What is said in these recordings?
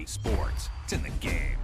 Sports. It's in the game.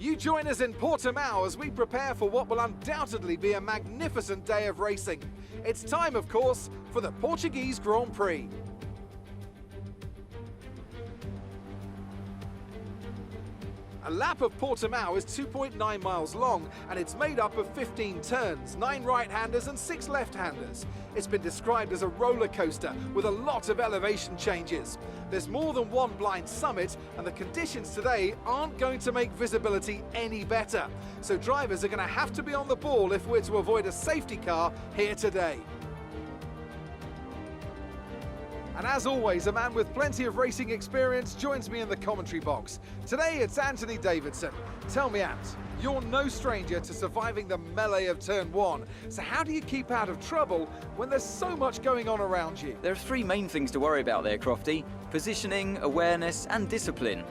You join us in Portimao as we prepare for what will undoubtedly be a magnificent day of racing. It's time, of course, for the Portuguese Grand Prix. A lap of Portimao is 2.9 miles long, and it's made up of 15 turns, 9 right-handers and 6 left-handers. It's been described as a roller coaster with a lot of elevation changes. There's more than one blind summit, and the conditions today aren't going to make visibility any better. So drivers are going to have to be on the ball if we're to avoid a safety car here today. And as always, a man with plenty of racing experience joins me in the commentary box. Today it's Anthony Davidson. Tell me, Ant, you're no stranger to surviving the melee of turn 1. So how do you keep out of trouble when there's so much going on around you? There are 3 main things to worry about there, Crofty. Positioning, awareness and discipline.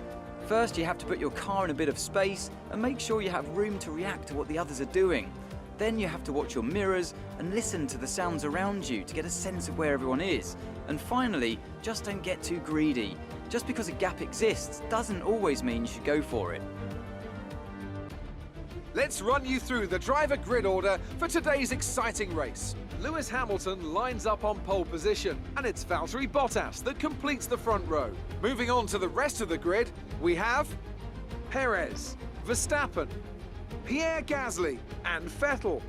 First, you have to put your car in a bit of space and make sure you have room to react to what the others are doing. Then you have to watch your mirrors and listen to the sounds around you to get a sense of where everyone is. And finally, just don't get too greedy. Just because a gap exists doesn't always mean you should go for it. Let's run you through the driver grid order for today's exciting race. Lewis Hamilton lines up on pole position, and it's Valtteri Bottas that completes the front row. Moving on to the rest of the grid, we have Perez, Verstappen, Pierre Gasly and Vettel,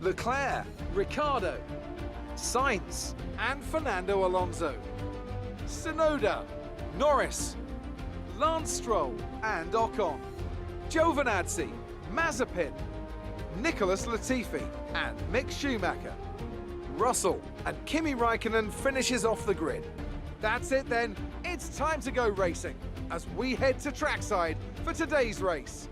Leclerc, Ricciardo, Sainz and Fernando Alonso, Tsunoda, Norris, Lance Stroll and Ocon, Giovinazzi, Mazepin, Nicholas Latifi and Mick Schumacher, Russell and Kimi Raikkonen finishes off the grid. That's it then, it's time to go racing as we head to trackside for today's race.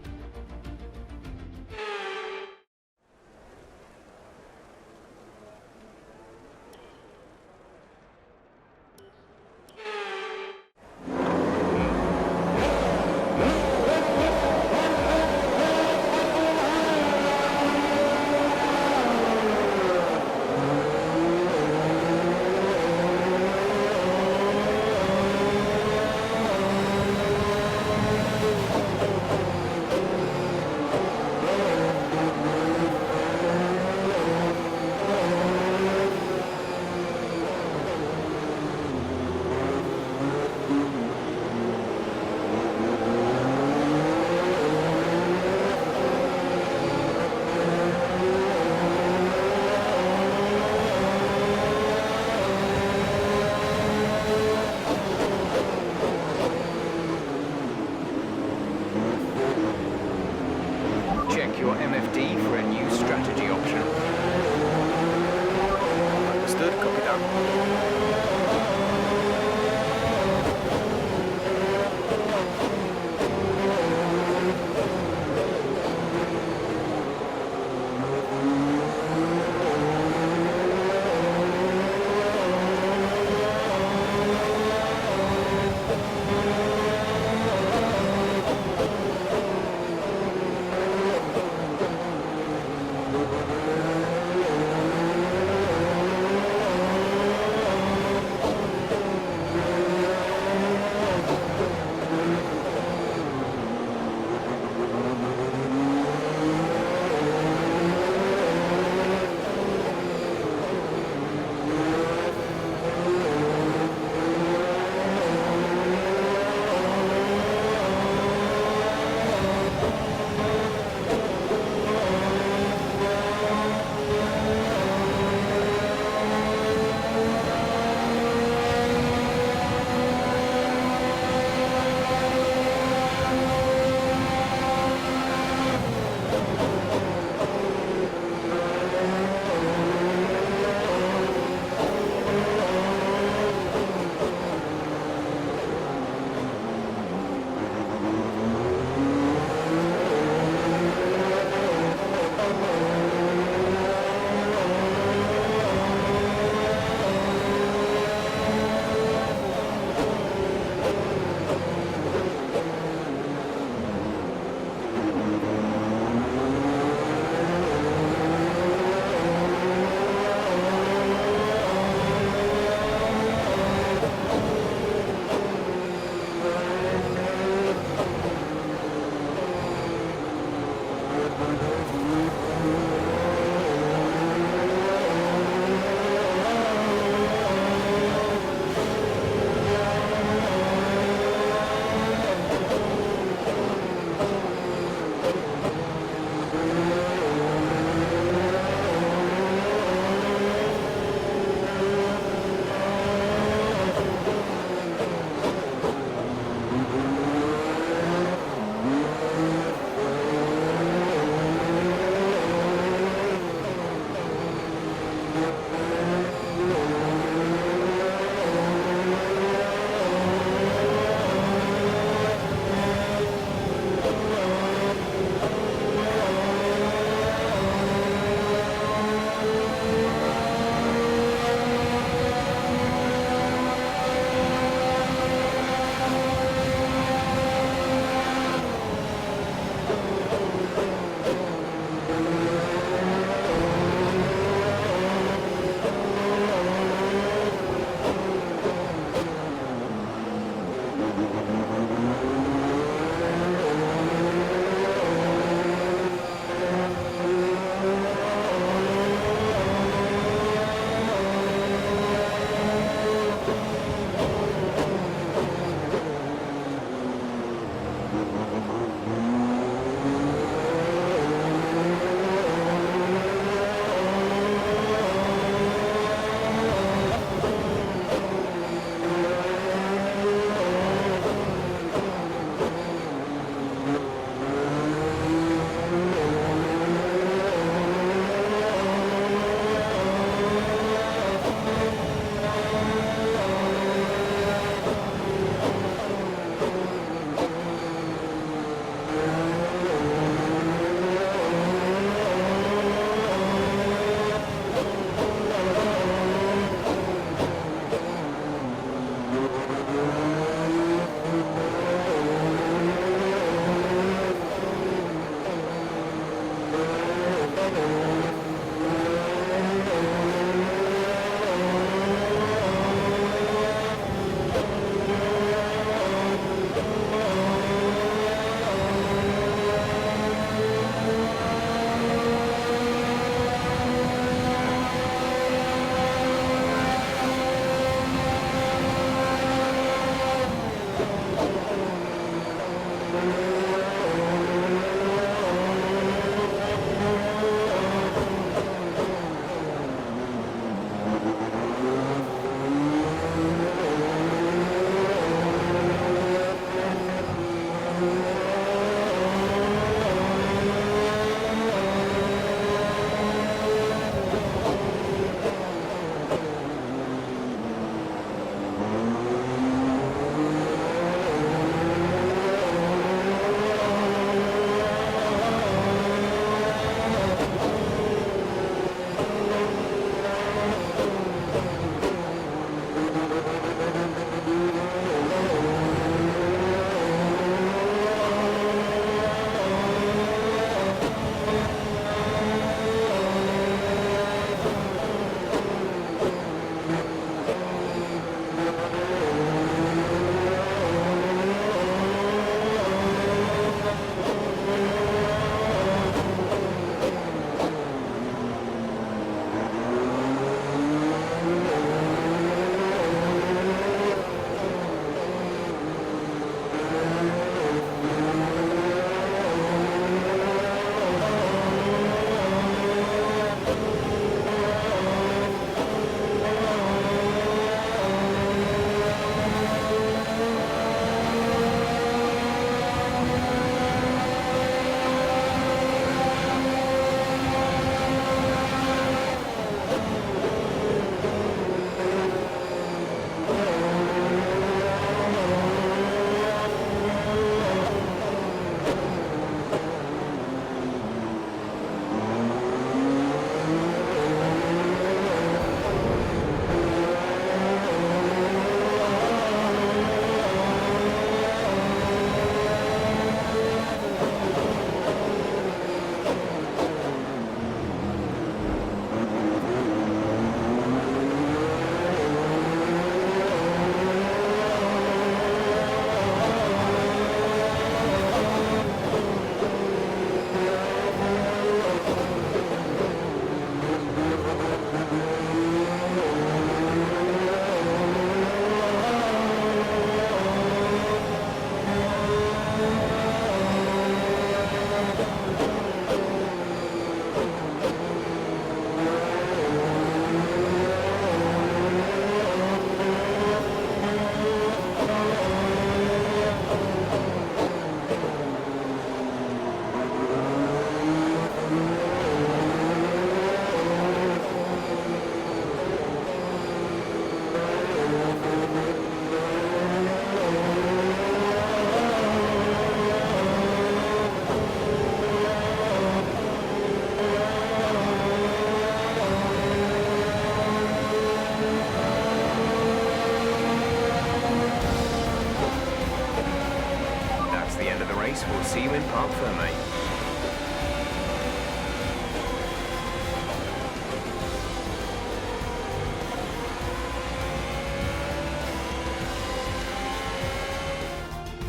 race. We'll see you in Parc Ferme.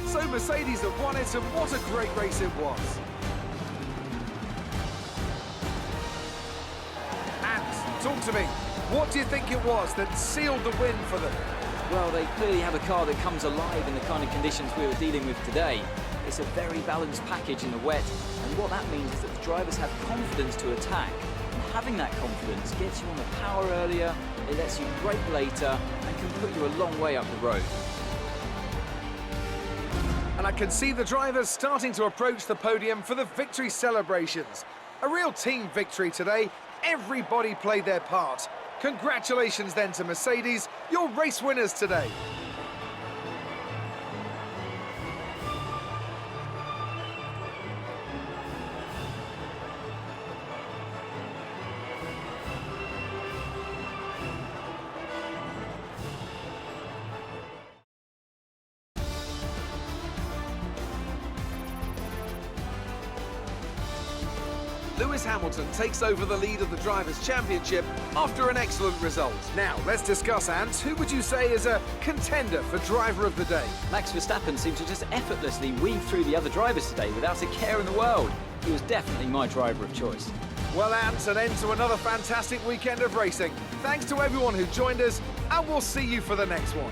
So Mercedes have won it, and what a great race it was. And talk to me, what do you think it was that sealed the win for them? Well, they clearly have a car that comes alive in the kind of conditions we were dealing with today. It's a very balanced package in the wet, and what that means is that the drivers have confidence to attack. And having that confidence gets you on the power earlier, it lets you brake later, and can put you a long way up the road. And I can see the drivers starting to approach the podium for the victory celebrations. A real team victory today. Everybody played their part. Congratulations then to Mercedes, your race winners today. Lewis Hamilton takes over the lead of the Drivers' Championship after an excellent result. Now, let's discuss, Ant, who would you say is a contender for Driver of the Day? Max Verstappen seemed to just effortlessly weave through the other drivers today without a care in the world. He was definitely my driver of choice. Well, Ant, an end to another fantastic weekend of racing. Thanks to everyone who joined us, and we'll see you for the next one.